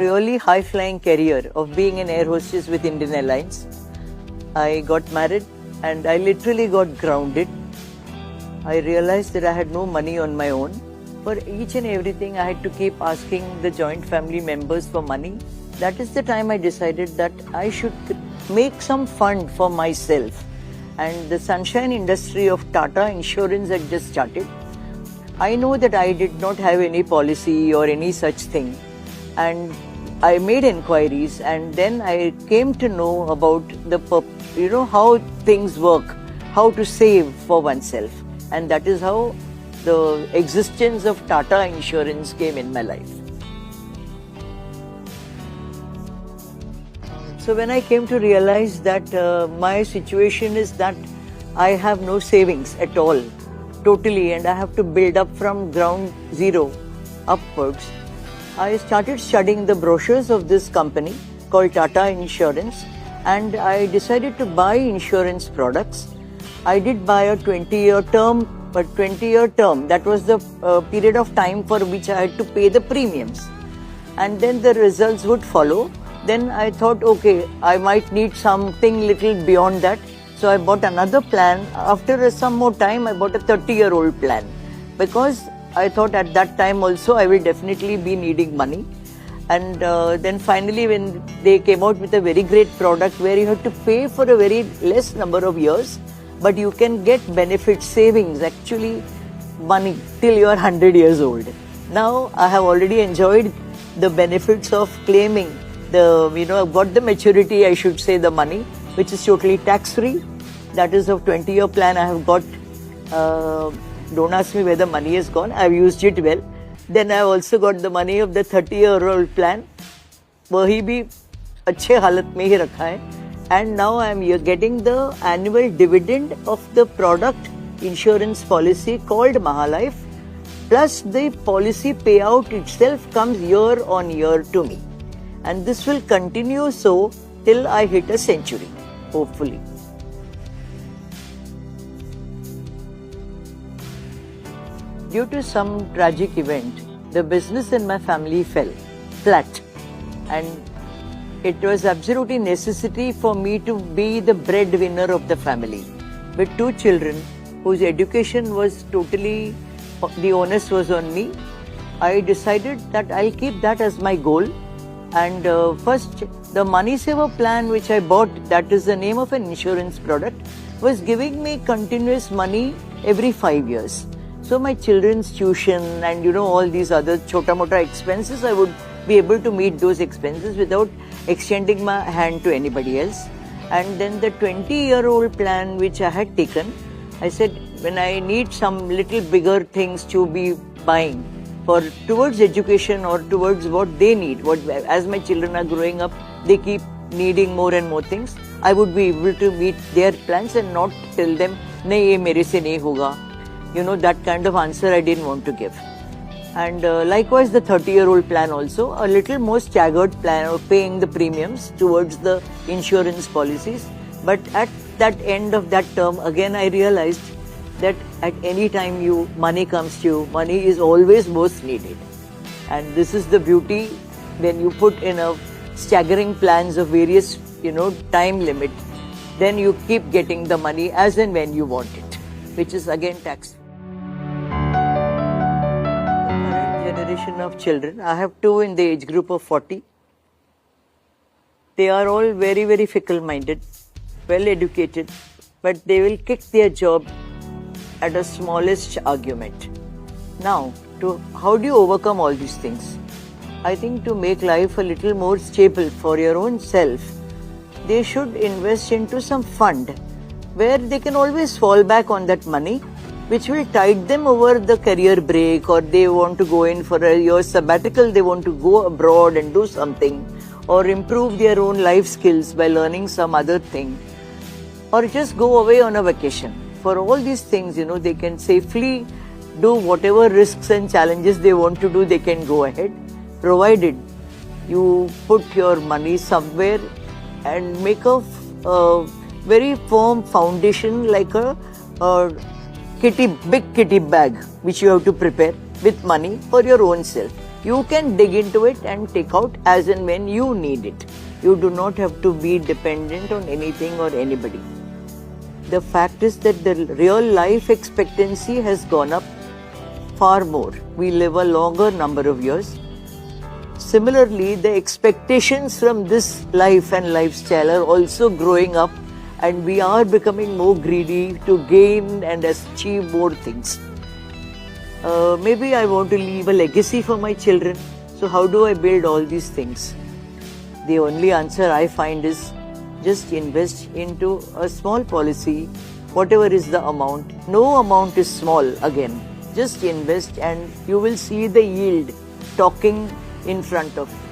really high-flying career of being an air hostess with Indian Airlines. I got married and I literally got grounded. I realized that I had no money on my own. For each and everything, I had to keep asking the joint family members for money. That is the time I decided that I should make some fund for myself. And the sunshine industry of Tata Insurance had just started. I know that I did not have any policy or any such thing. And I made inquiries, and then I came to know about how things work, how to save for oneself. And that is how the existence of Tata Insurance came in my life. So when I came to realize that my situation is that I have no savings at all, totally, and I have to build up from ground zero upwards, I started studying the brochures of this company called Tata Insurance, and I decided to buy insurance products. I did buy a 20-year term, but 20-year term, that was the period of time for which I had to pay the premiums. And then the results would follow. Then I thought, okay, I might need something little beyond that. So I bought another plan. After some more time, I bought a 30-year-old plan, because I thought at that time also I will definitely be needing money. And then finally, when they came out with a very great product where you have to pay for a very less number of years, but you can get benefit savings, actually money till you are 100 years old. Now I have already enjoyed the benefits of claiming I've got the maturity, I should say, the money, which is totally tax-free. That is of 20-year plan I have got. Don't ask me where the money has gone. I've used it well. Then I've also got the money of the 30-year-old plan. वही भी अच्छे हालत में ही रखा है. And now I'm getting the annual dividend of the product insurance policy called Mahalife. Plus the policy payout itself comes year on year to me. And this will continue so till I hit a century, hopefully. Due to some tragic event, the business in my family fell flat, and it was absolutely necessity for me to be the breadwinner of the family. With 2 children whose education was totally, the onus was on me, I decided that I'll keep that as my goal. And first, the Money Saver plan which I bought, that is the name of an insurance product, was giving me continuous money every 5 years. So my children's tuition and all these other chota-mota expenses, I would be able to meet those expenses without extending my hand to anybody else. And then the 20-year-old plan which I had taken, I said when I need some little bigger things to be buying towards education or towards what they need, as my children are growing up, they keep needing more and more things, I would be able to meet their plans and not tell them, nahi ye mere se nahi hoga. That kind of answer I didn't want to give. And likewise the 30-year-old plan also, a little more staggered plan of paying the premiums towards the insurance policies. But at that end of that term, again I realized that at any time money comes to you, money is always most needed. And this is the beauty when you put in a staggering plans of various, time limit, then you keep getting the money as and when you want it, which is again tax. Generation of children, I have 2 in the age group of 40. They are all very, very fickle-minded, well educated, but they will kick their job at the smallest argument. Now, how do you overcome all these things? I think to make life a little more stable for your own self, they should invest into some fund where they can always fall back on that money, which will tide them over the career break, or they want to go in for a year sabbatical, they want to go abroad and do something, or improve their own life skills by learning some other thing, or just go away on a vacation. For all these things, they can safely do whatever risks and challenges they want to do, they can go ahead, provided you put your money somewhere and make a very firm foundation, like a big kitty bag which you have to prepare with money for your own self. You can dig into it and take out as and when you need it. You do not have to be dependent on anything or anybody. The fact is that the real life expectancy has gone up far more. We live a longer number of years. Similarly, the expectations from this life and lifestyle are also growing up, and we are becoming more greedy to gain and achieve more things. Maybe I want to leave a legacy for my children. So how do I build all these things? The only answer I find is just invest into a small policy, whatever is the amount. No amount is small again. Just invest and you will see the yield talking in front of you.